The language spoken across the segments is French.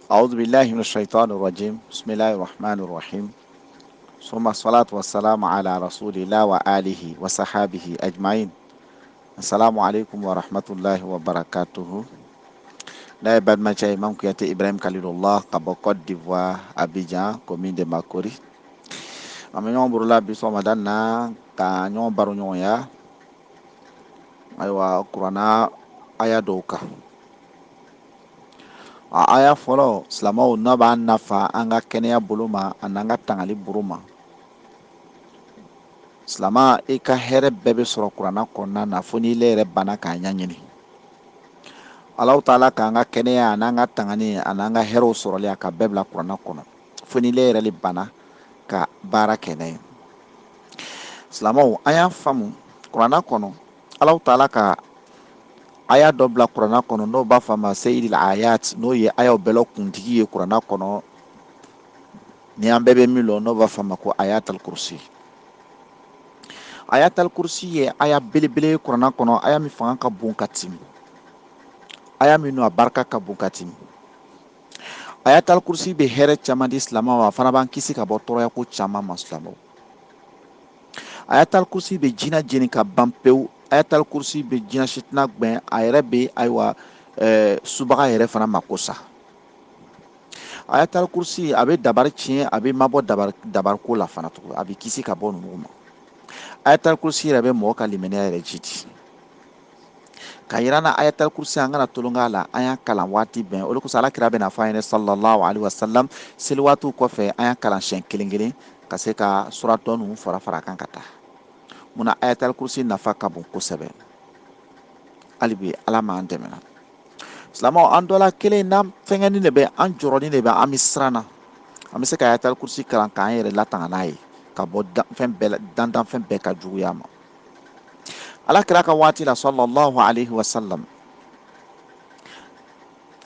أعوذ بالله من الشيطان الرجيم بسم الله الرحمن الرحيم ثم الصلاة والسلام على رسول الله وآله وصحابه أجمعين السلام عليكم ورحمة الله وبركاته لا بعد ما شيء ممكن يأتي إبراهيم خليل الله كابو كوت ديفوار أبيجان كومين دي ماكوري أما يوم برلا بيسو مدانا كان بارو يا أيوا قرانا آيا دوكا a aya fɔlɔ silamaw n'a b'a nafa an ka kɛnɛya bolo ma ani an ka tangali buru ma silama i ka hɛrɛ bɛɛ bɛ sɔrɔ kuranna kɔnɔna na fo n'i le yɛrɛ banna k'a ɲɛɲini alahu taala k'an ka kɛnɛya ani an ka tangani ani an ka hɛrɛw sɔrɔli a ka bɛɛ bila kuranna kɔnɔ fo n'i le yɛrɛ le banna ka baara kɛ n'a ye silamaw an y'a faamu kuranna kɔnɔ alahu taala ka aya dɔ bila kuranna kɔnɔ n'o b'a fɔ ma seyidil ayat n'o ye ayaw bɛɛ la kuntigi ye kuranna kɔnɔ ni an bɛɛ bɛ min lɔ n'o b'a fɔ ma ko ayatal kursi ayatal kursi ye aya belebele ye kuranna kɔnɔ aya min fanga ka bon ka tɛmɛ aya min a barika ka bon ka tɛmɛ ayatal kursi bɛ hɛrɛ caman di silamɛw ma a fana b'an kisi ka bɔ tɔɔrɔya ko caman ma silamɛw ayatal kursi bɛ jinɛ jeni ka ban pewu ayatal kursi bɛ jinɛ sitina gbɛn a yɛrɛ bɛ ayiwa subaga yɛrɛ fana mako sa ayatal kursi a bɛ dabari tiɲɛ a bɛ mabɔ dabariko la fana tugun a bɛ kisi ka bɔ ninnu ma ayatal kursi yɛrɛ bɛ mɔgɔ ka limaniya yɛrɛ jidi ka yira na ayatal kursi an kana tulonka la an y'a kalan waati bɛn o de kosɔn alakira bɛna fɔ an ɲɛna sallallahu alaihi wasallam seli waatiw kɔfɛ an y'a kalan siɲɛ kelen kelen ka se ka suratɔ ninnu fara fara kan ka taa munna ayatal kursi nafa ka bon kosɛbɛ hali bi ala m'an dɛmɛ na silamɛw an dɔ la kelen na fɛngɛni de bɛ an jɔrɔni de bɛ an bɛ siran na an bɛ se ka ayatal kursi kalan k'an yɛrɛ latanga n'a ye ka bɔ dantanfɛn bɛɛ ka juguya ma alakira ka waati la sallallahu alaihi wasallam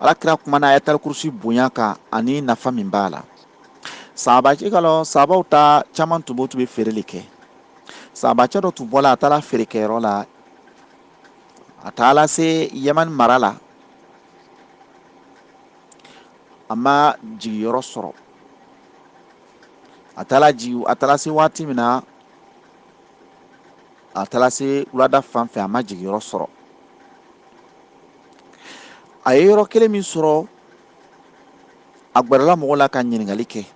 alakira kumana ayatal kursi bonya kan ani nafa min b'a la sahabaci ka lɔ sahabaw ta caman tun bɛ feereli kɛ sahabacɛ dɔ tun bɔla a taara feerekɛyɔrɔ la a taara se yamani mara la a ma jigiyɔrɔ sɔrɔ a taara se waati min na a taara se wulada fan fɛ a ma jigiyɔrɔ sɔrɔ a ye yɔrɔ kelen min sɔrɔ a gbɛrɛla mɔgɔw la ka ɲininkali kɛ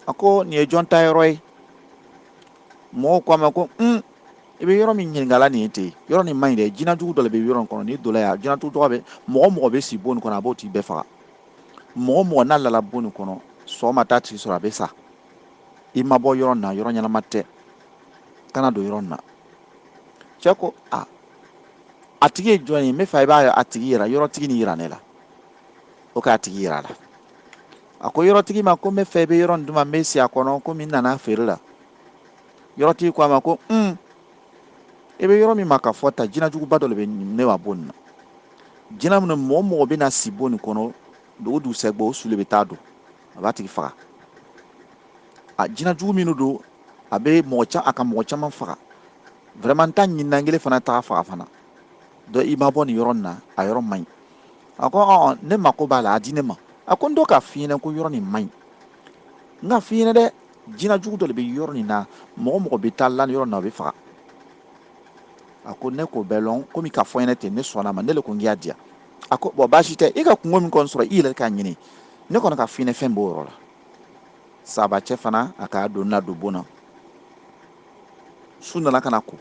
a ko nin ye jɔn ta yɔrɔ ye mɔgɔw ko a ma ko i bɛ yɔrɔ min ɲininkala nin ye ten yɔrɔ nin man ɲi dɛ jinɛjugu dɔ de bɛ yɔrɔ in kɔnɔ n'i donna yan jinɛjugu dɔ bɛ mɔgɔ bɛ si bon nin kɔnɔ a b'o t'i bɛɛ faga mɔgɔ n'a lala bon nin kɔnɔ sɔgɔma t'a tigi sɔrɔ a bɛ sa i ma bɔ yɔrɔ in na yɔrɔ ɲɛnama tɛ kana don yɔrɔ in na cɛ ko a tigi ye jɔn ye n bɛ fɛ i b'a a tigi yira yɔrɔtigi ni yira ne la o k'a tigi yira a la a ko yɔrɔtigi ma ko n bɛ fɛ i bɛ yɔrɔ nin d'u ma n bɛ si a kɔnɔ komi n nana feere la yɔrɔtigi ko a ma ko i bɛ yɔrɔ min ma ka fɔ ta jinɛjuguba dɔ de bɛ ne ma bon nin na jinɛ minnu mɔgɔ bɛ na si bon nin kɔnɔ o dugusɛgbɛ o su de bɛ taa don a b'a tigi faga a jinɛjugu minnu don a bɛ a ka mɔgɔ caman faga vraiment n t'a ɲininan kelen fana taga faga fana dɔ i ma bɔ nin yɔrɔ nin na a yɔrɔ man ɲi a ko ne mako b'a la a di ne ma a ko n dɔ k'a f'i ɲɛna ko yɔrɔ nin man ɲi n k'a f'i ɲɛna dɛ jinɛjugu dɔ de bɛ yɔrɔ nin na mɔgɔ bɛ taa la ni yɔrɔ nin na o bɛ faga a ko ne k'o bɛɛ lɔn komi k'a fɔ ɲɛna ten ne sɔnna ma ne le ko n k'i y'a diya a ko bɔn baasi tɛ i ka kungo min kɔni sɔrɔ i yɛrɛ k'a ɲini ne kɔni ka f'i ɲɛna fɛn b'o yɔrɔ la sabacɛ fana a k'a don don bon na su nana ka na ko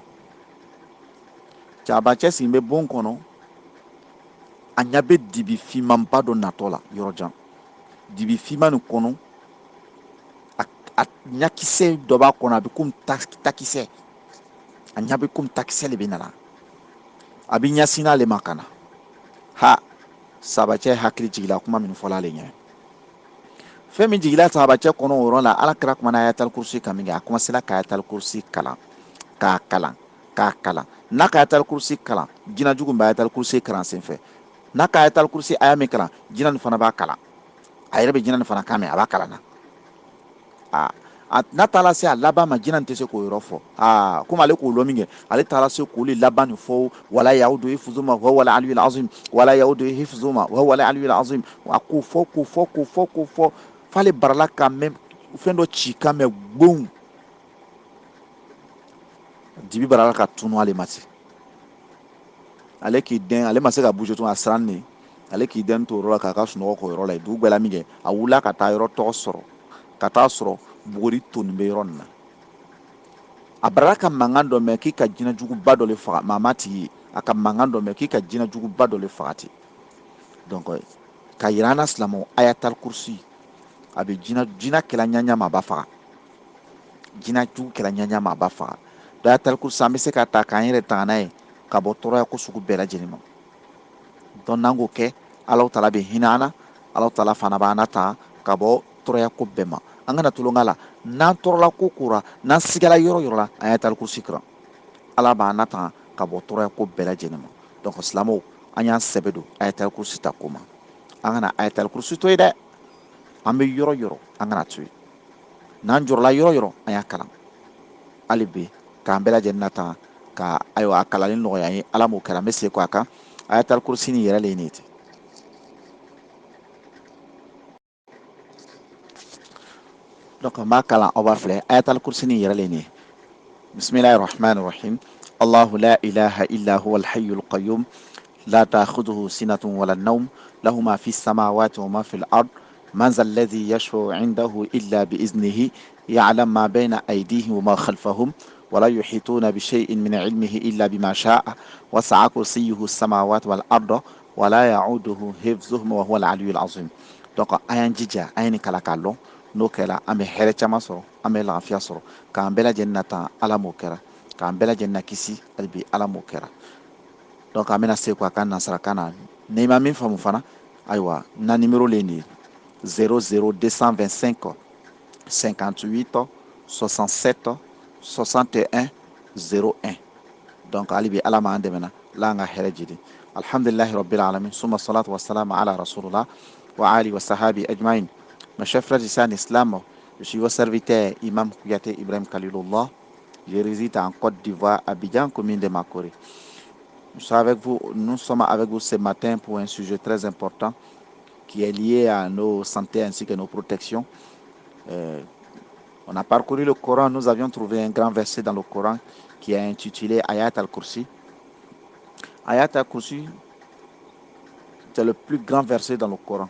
sabacɛ sigilen bɛ bon kɔnɔ a ɲɛ bɛ dibi fimanba dɔ natɔ la yɔrɔ jan dibi fiman nin kɔnɔ a ɲakisɛ dɔ b'a kɔnɔ a bɛ komi takisɛ a ɲɛ bɛ komi takisɛ de bɛ nana a bɛ ɲɛsin n'ale ma ka na sabacɛ hakili jigila kuma min fɔla ale ɲɛ fɛn min jigila sabacɛ kɔnɔ o yɔrɔ la alakira kumana ayatal kursi kan min kɛ a commencera ka ayatal kursi kalan k'a kalan n'a ka ayatal kursi kalan jinɛjugu bɛ ayatal kursi kalan senfɛ n'a ka ayatal kursi aya min kalan jinɛ nin fana b'a kalan a yɛrɛ bɛ jinɛ nin fana kan mɛn a b'a kalan na n'a taara se a laban ma jinɛ tɛ se k'o yɔrɔ fɔ komi ale k'o lɔ min kɛ ale taara se k'olu laban nin fɔ wala yaudu hifzuma wa wala aliyul azim wala yaudu hifzuma wa wala aliyul azim a k'o fɔ f'ale barala ka mɛn fɛn dɔ ci kan mɛn gbon dibi barala ka tunu ale ma se ale k'i den ale ma se ka bouger tun a siran ne ale k'i den to yɔrɔ la k'a ka sunɔgɔ k'o yɔrɔ la dugu bɛɛ la min kɛ a wulila ka taa yɔrɔ tɔgɔ sɔrɔ ka taa sɔrɔ buguri tonin bɛ yɔrɔ nin na a barala ka mankan dɔ mɛn k'i ka jinɛjuguba dɔ le faga maa t'i ye a ka mankan dɔ mɛn k'i ka jinɛjuguba dɔ le faga ten donc ka yira an na silamɛw ayatal kursi a bɛ jinɛ kɛla ɲaɲa ma a b'a faga jinɛjugu kɛla ɲaɲa ma a b'a faga ayatal kursi an bɛ se ka ta k'an yɛrɛ tanga n'a ye ka bɔ tɔɔrɔya ko sugu bɛɛ lajɛlen ma donc n'an k'o kɛ Alahu Taala bɛ hinɛ an na Alahu Taala fana b'an natanga ka bɔ tɔɔrɔya ko bɛɛ ma an kana tulon la n'an tɔɔrɔla ko kora n'an sigala yɔrɔ yɔrɔ la ayatal kursi kan Ala b'an natanga ka bɔ tɔɔrɔya ko bɛɛ lajɛlen ma donc silamɛw an y'an sɛbɛ don ayatal kursi ta ko ma an kana ayatal kursi to ye dɛ an bɛ yɔrɔ yɔrɔ an kana to ye n'an jɔrɔla yɔrɔ yɔrɔ an y'a kalan hali bi k'an bɛɛ lajɛlen natanga ka ayiwa a kalanni nɔgɔya an ye Ala m'o kɛra an bɛ segin kɔ a kan ayatal kursi nin yɛrɛ le ye nin ye ten donc n b'a kalan aw b'a filɛ ayatal kursi nin yɛrɛ le ye nin ye bismillahi rahmani rahim Allahu la ilaha illa huwa al-hayyul qayyum لا تأخذه سنة ولا النوم له ما في السماوات وما في الأرض من ذا الذي يشفع عنده إلا بإذنه يعلم ما بين أيديهم وما خلفهم ولا يحيطون بشيء من علمه إلا بما شاء وسع كرسيه السماوات والأرض ولا يعوده حفظهما وهو العلي العظيم donc an y'an jija an ye nin kala k'a lɔn n'o kɛra an bɛ hɛrɛ caman sɔrɔ an bɛ lafiya sɔrɔ k'an bɛɛ lajɛlen natan Ala m'o kɛra k'an bɛɛ lajɛlen nakisi hali bi Ala m'o kɛra donc an bɛna se k'a ka nansarakan na n'i ma min faamu fana ayiwa n na numéro le ye nin ye 00225 58 67 61 01 donc hali bi Ala m'an dɛmɛ na la an ka hɛrɛ jidi alhamdulillahi rabbil alamin summa salatu wassalamu ala rasulillah wa ali wa sahabi ajmain mes chers frères ici en islam je suis votre serviteur Imam Kouyaté Ibrahim Khalilullah je réside en Côte d'Ivoire Abidjan commune de Makori. Nous sommes avec vous ce matin pour un sujet très important qui est lié à nos santé ainsi que nos protections. On a parcouru le Coran, nous avions trouvé un grand verset dans le Coran qui est intitulé Ayat al-Kursi. Ayat al-Kursi, c'est le plus grand verset dans le Coran.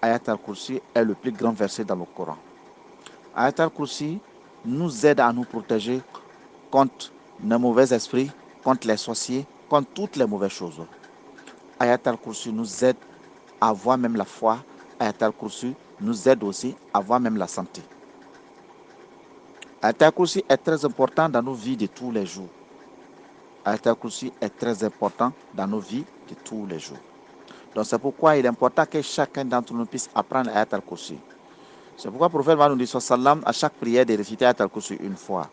Ayat al-Kursi est le plus grand verset dans le Coran. Ayat al-Kursi nous aide à nous protéger contre les mauvais esprits, contre les sorciers, contre toutes les mauvaises choses. Ayat al-Kursi nous aide à avoir même la foi. Ayat al-Kursi nous aide aussi à avoir même la santé. Ayat al-Kursi est très important dans nos vies de tous les jours. Ayat al-Kursi est très important dans nos vies de tous les jours. Donc c'est pourquoi il est important que chacun d'entre nous puisse apprendre Ayat al-Kursi. C'est pourquoi le prophète va nous dire sallam à chaque prière de réciter Ayat al-Kursi une fois,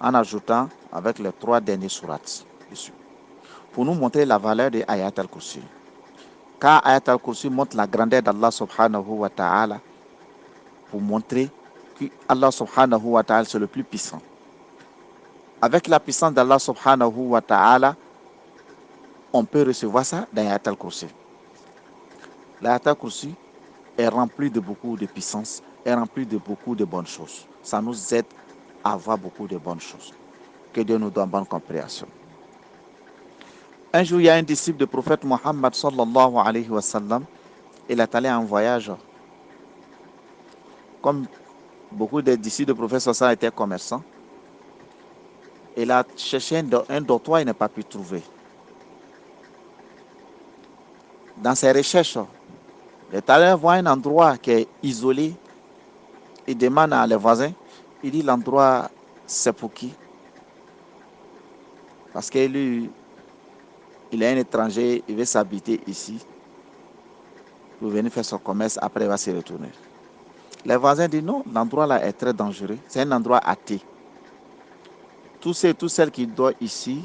en ajoutant avec les 3 derniers sourates dessus, pour nous montrer la valeur de Ayat al-Kursi. Car Ayat al-Kursi montre la grandeur d'Allah subhanahu wa ta'ala, pour montrer que Allah subhanahu wa ta'ala c'est le plus puissant. Avec la puissance d'Allah subhanahu wa ta'ala, on peut recevoir ça dans Ayat al-Kursi. L'Ayat al-Kursi est rempli de beaucoup de puissance, est rempli de beaucoup de bonnes choses. Ça nous aide à avoir beaucoup de bonnes choses. Que Dieu nous donne bonne compréhension. Un jour, il y a un disciple du prophète Mohammed sallallahu alayhi wa sallam. Il est allé en voyage. Comme beaucoup de disciples du prophète sallallahu alayhi wa sallam étaient commerçants, il a cherché un dortoir, il n'a pas pu trouver. Dans ses recherches, il est allé voir un endroit qui est isolé. Il demande à les voisins, il dit l'endroit c'est pour qui? Parce que lui, il est un étranger, il veut s'habiter ici pour venir faire son commerce, après il va se retourner. Les voisins disent non, l'endroit là est très dangereux, c'est un endroit athée. Tous ceux qui dorment ici,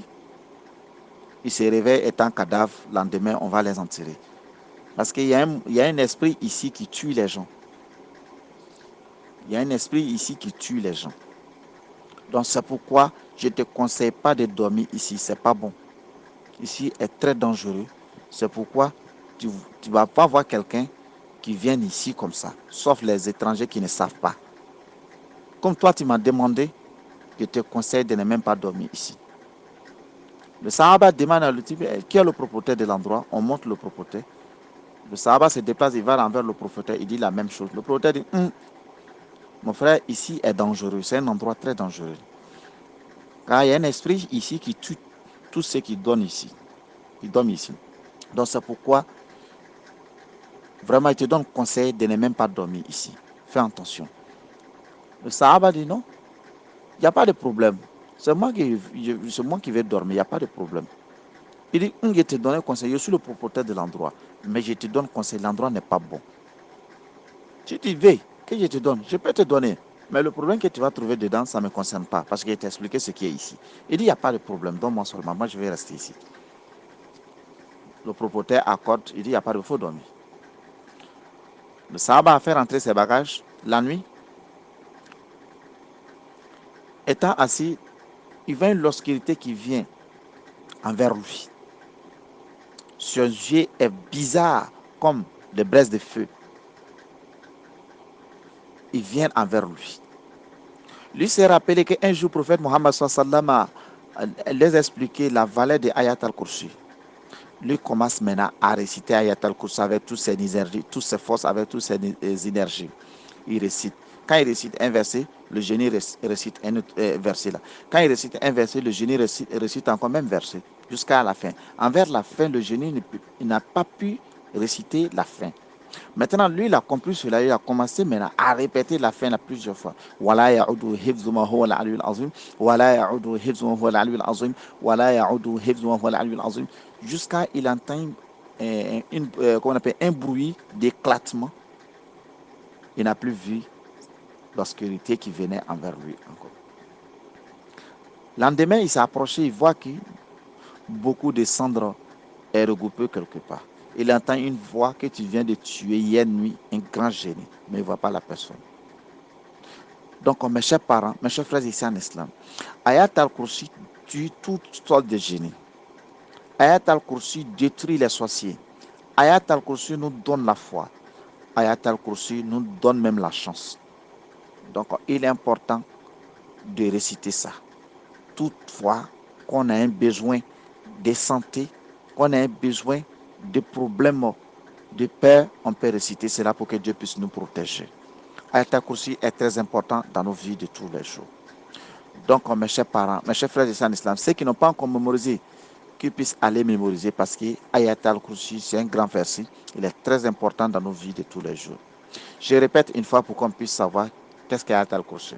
ils se réveillent étant cadavres, le lendemain on va les enterrer. Parce qu'il y a un esprit ici qui tue les gens. Il y a un esprit ici qui tue les gens. Donc c'est pourquoi je ne te conseille pas de dormir ici, c'est pas bon. Ici est très dangereux. C'est pourquoi tu ne vas pas voir quelqu'un qui vient ici comme ça, sauf les étrangers qui ne savent pas. Comme toi, tu m'as demandé, je te conseille de ne même pas dormir ici. Le Sahaba demande à le type qui est le propriétaire de l'endroit. On montre le propriétaire. Le Sahaba se déplace, il va envers le propriétaire, il dit la même chose. Le propriétaire dit mon frère, ici est dangereux, c'est un endroit très dangereux. Car il y a un esprit ici qui tue tous ceux qui dorment ici. Donc c'est pourquoi, vraiment, il te donne conseil de ne même pas dormir ici. Fais attention. Le Sahaba dit non, il n'y a pas de problème. C'est moi qui vais dormir, il n'y a pas de problème. Il dit, je te donne conseil, je suis le propriétaire de l'endroit, mais je te donne conseil, l'endroit n'est pas bon. Si tu veux que je te donne, je peux te donner. Mais le problème que tu vas trouver dedans, ça ne me concerne pas, parce que je t'ai expliqué ce qui est ici. Il dit, il n'y a pas de problème, donne-moi seulement, moi je vais rester ici. Le propriétaire accorde, il dit, il n'y a pas de faut dormir. Le Sahaba a fait rentrer ses bagages la nuit. Étant assis, il voit une l'obscurité qui vient envers lui. Son yeux est bizarre, comme des braises de feu. Il vient envers lui. Lui s'est rappelé qu'un jour, le prophète Mohammed sallam a les expliqué la valeur de Ayat al-Kursi. Lui commence maintenant à réciter Ayat al-Kursi avec toutes ses énergies, toutes ses forces, avec toutes ses énergies. Il récite. Quand il récite un verset, le génie récite un autre verset là. Quand il récite un verset, le génie récite encore même verset, jusqu'à la fin. Envers la fin, le génie n'a pas pu réciter la fin. Maintenant, lui, il a compris cela, il a commencé maintenant à répéter la fin plusieurs fois. Wala ya'udu hifzuma huwa al-'aliyyul 'azim, wala ya'udu hifzuma huwa al-'aliyyul 'azim, wala ya'udu hifzuma huwa al-'aliyyul 'azim, jusqu'à il entend un bruit d'éclatement. Il n'a plus vu l'obscurité qui venait envers lui encore. Lendemain, il s'est approché, il voit que beaucoup de cendres est regroupé quelque part. Il entend une voix que tu viens de tuer hier nuit, un grand génie, mais il ne voit pas la personne. Donc, mes chers parents, mes chers frères ici en islam, Ayat al-Kursi tue toutes sortes de génies. Ayat al-Kursi détruit les sorciers. Ayat al-Kursi nous donne la foi. Ayat al-Kursi nous donne même la chance. Donc, il est important de réciter ça. Toutefois, qu'on a un besoin de santé, qu'on a un besoin de problèmes de paix, on peut réciter cela pour que Dieu puisse nous protéger. Ayat al-Kursi est très important dans nos vies de tous les jours. Donc, mes chers parents, mes chers frères en islam, ceux qui n'ont pas encore mémorisé, qu'ils puissent aller mémoriser parce que Ayat al-Kursi, c'est un grand verset. Il est très important dans nos vies de tous les jours. Je répète une fois pour qu'on puisse savoir qu'est-ce qu'Ayat al-Kursi.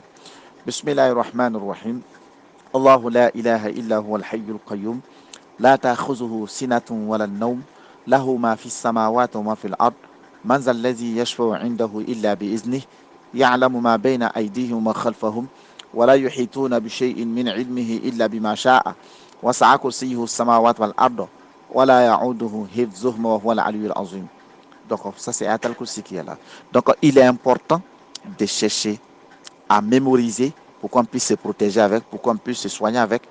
Bismillahirrahmanirrahim. الله لا إله إلا هو الحي القيوم لا تأخذه سنة ولا النوم له ما في السماوات وما في الأرض من ذا الذي يشفع عنده إلا بإذنه يعلم ما بين أيديهم وما خلفهم ولا يحيطون بشيء من علمه إلا بما شاء وسع كرسيه السماوات والأرض ولا يعوده حفظهما وهو العلي العظيم. Donc ça c'est Ayatul Kursi qui est là. Donc il est important de chercher à mémoriser pour qu'on puisse se protéger avec, pour qu'on puisse se soigner avec,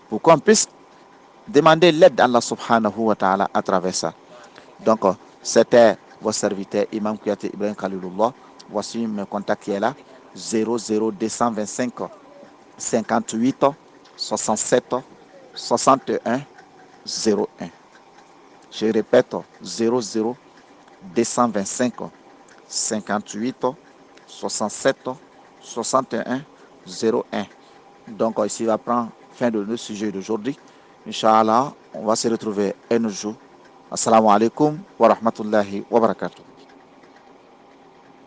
pour qu'on puisse demander l'aide d'Allah subhanahu wa ta'ala à travers ça. Donc, c'était votre serviteur Imam Kouyaté Ibrahim Khalilullah. Voici mes contacts qui est là. 00225 58 67 61 01. Je répète, 00225 58 67 61 01. Donc, ici, on va prendre fin de notre sujet d'aujourd'hui. Inch'Allah, on va se retrouver un autre jour. Assalamu alaikum wa rahmatullahi wa barakatuh.